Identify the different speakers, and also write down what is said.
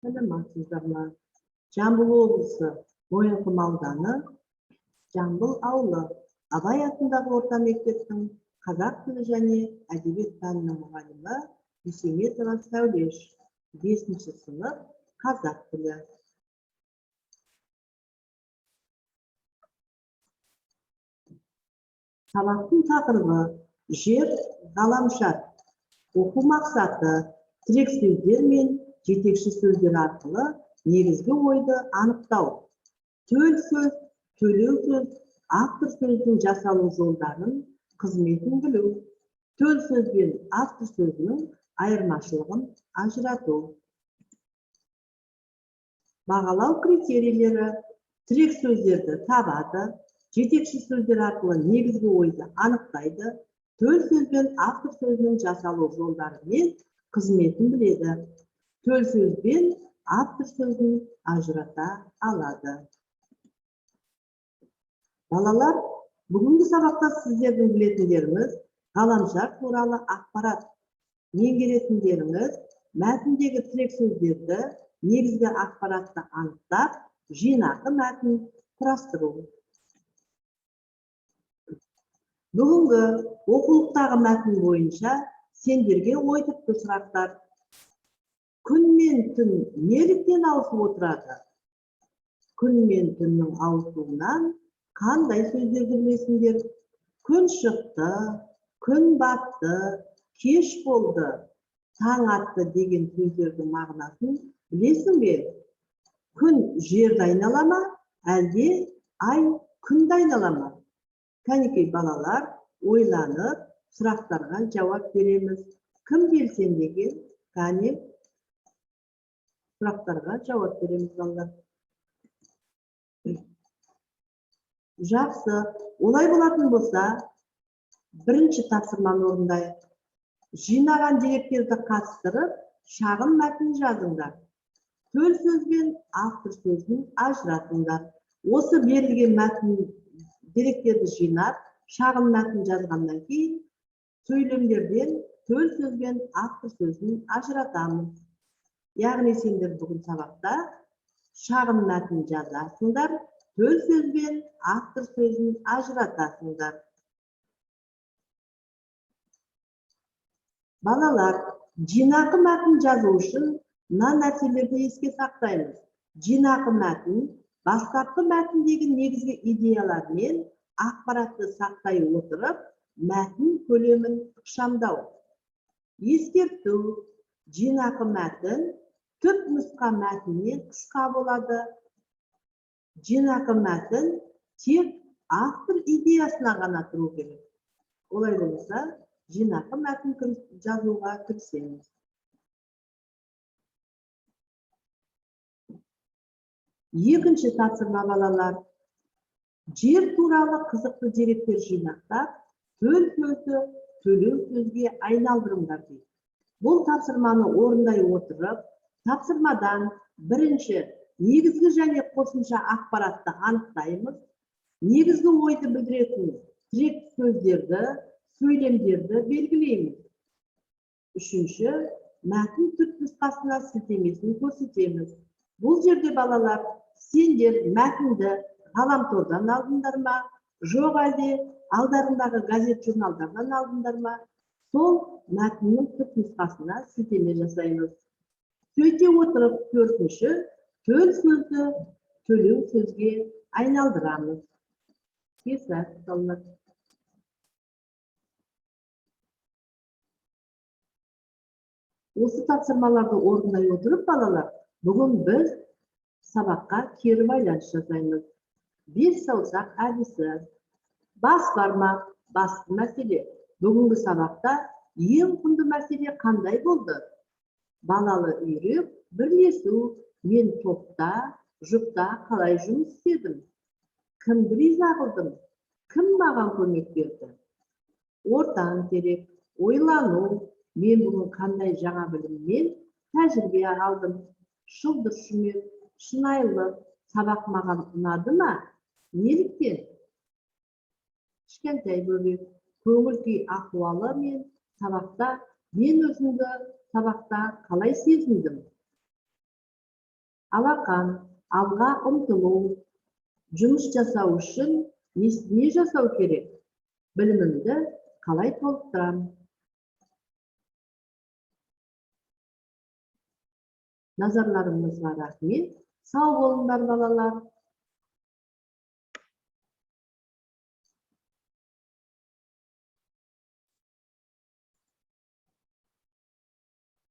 Speaker 1: Саламатсыздарма. Жамбыл облысы Мойынқұм ауданы Жамбыл ауылы Абай атындағы орта мектептің қазақ тілі және әдебиет пәнінің мұғалімі Дүйсеметова Сәулеш, 5-ші сынып қазақ тілі. Сабақтың тақырыбы жер, ғаламшар. Оқу мақсаты тірек сөздер мен жетекші сөздер арқылы негізгі ойды анықтау. Төл сөз, төлеу сөз, автор сөздің жасалу жолдарын, қызметін білу. Төл сөз бен автор сөзінің айырмашылығын ажырату. Бағалау критерийлері: тірек сөздерді табады, жетекші сөздер арқылы негізгі ойды анықтайды, төл сөз бен автор сөзінің жасалу жолдары мен қызметін біледі. Төл сөз бен автор сөзін ажырата алады. Балалар, бүгінгі сабақта сіздердің білетіндеріңіз ғаламшар туралы ақпарат. Меңгеретіндеріңіз мәтіндегі тірек сөздерді, негізгі ақпаратты анықтап, жинақы мәтін құрастыру. Бүгінгі оқулықтағы мәтін бойынша сендерге ойдықты сұрақтар. Күн мен түн неліктен ауысып отырады? Күн мен түннің ауысуынан қандай сөздерді білесіңдер? Күн шықты, күн батты, кеш болды, таң атты деген сөздердің мағынасын білесің бе? Күн жерді айнала ма, әлде ай күнді айнала ма? Кәнекей балалар, ойланып, сұрақтарға жауап береміз. Кім белсендеген? Кәне, сұрақтарға жауап береміз балалар. Жақсы, олай болатын болса, бірінші тапсырманы орындайық. Жинаған деректерді қатыстырып, шағын мәтін жазыңдар. Төл сөз бен автор сөзін ажыратыңдар. Осы берілген мәтін деректерді жинап, шағын мәтін жазғаннан кейін, сөйлемдерден төл сөз бен автор сөзін ажыратамыз. Яғни сендер бүгін сабақта шағын мәтін жазасыңдар, төл сөз бен автор сөзін ажыратасыңдар. Балалар, жинақы мәтін жазу үшін мына нәрселерді еске сақтаймыз. Жинақы мәтін бастапқы мәтіндегі негізгі идеялар мен ақпаратты сақтай отырып, мәтін көлемін ықшамдау. Ескерту: жинақы мәтін түп нұсқа мәтіннен қысқа болады. Жинақы мәтін тек автор идеясына ғана тұру керек. Олай болса, жинақы мәтін жазуға кірісеміз. Екінші тапсырма балалар. Жер туралы қызықты деректер жинақтап, төл сөзді төлеу сөзге айналдырыңдар дейді. Бұл тапсырманы орындай отырып, тапсырмадан бірінші негізгі және қосымша ақпаратты анықтаймыз, негізгі ойды білдіретін тірек сөздерді, сөйлемдерді белгілейміз. Үшінші, мәтін түпнұсқасына сілтемесін көрсетеміз. Бұл жерде балалар, сендер мәтінді ғаламтордан алдыңдар ма, жоқ әлде алдарындағы газет журналдардан алдыңдар ма? Сол мәтіннің түпнұсқасына сілтеме жасаймыз. Сөйте отырып, төртінші, төл сөзді төлеу сөзге айналдырамыз. Осы тапсырмаларды орындай отырып, балалар, бүгін біз сабаққа кері байланыс жасаймыз. Бес саусақ әдісі. Бас бармақ, басты мәселе. Бүгінгі сабақта ең құнды мәселе қандай болды? Балалы үйрек, бірлесу. Мен топта, жұпта қалай жұмыс істедім? Кімді риза қылдым? Кім маған көмек берді? Ортан керек, ойлану. Мен бүгін қандай жаңа біліммен тәжірибе алдым? Шылдыр шүмек, шынайылық. Сабақ маған ұнады ма? Неліктен? Кішкентай бөбек, көңіл күй ахуалы мен сабақта, мен өзімді сабақта қалай сезіндім? алакан, алга умтылуу, жумуш жасау үчүн эмне жасау керек? Билимимди калай толуктурам? Назарларыңызга рахмет. Сау болуңдар балалар.